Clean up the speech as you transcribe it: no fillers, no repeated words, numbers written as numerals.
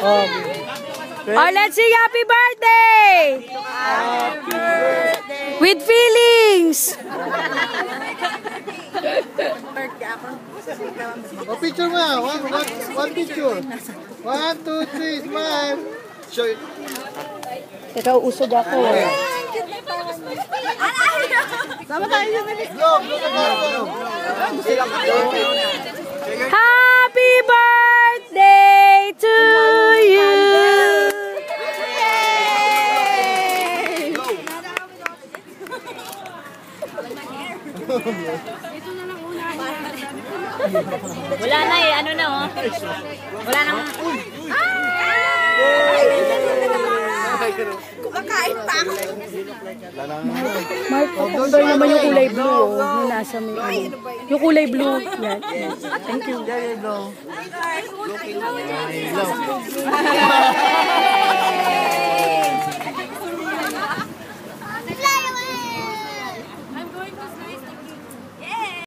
Oh. Oh, let's sing happy birthday! Happy birthday! With feelings! Oh, picture mo. One picture. 1, 2, 3, smile. Show it. Ikaw, usod ako. Sama tayo yung Happy birthday to you! Wala na eh, ano na oh. Wala nang... Kumakain pa ako. Mark, patanggal naman yung kulay blue. Oh, yung nasa may yung kulay blue. Yan. Thank you. There you go.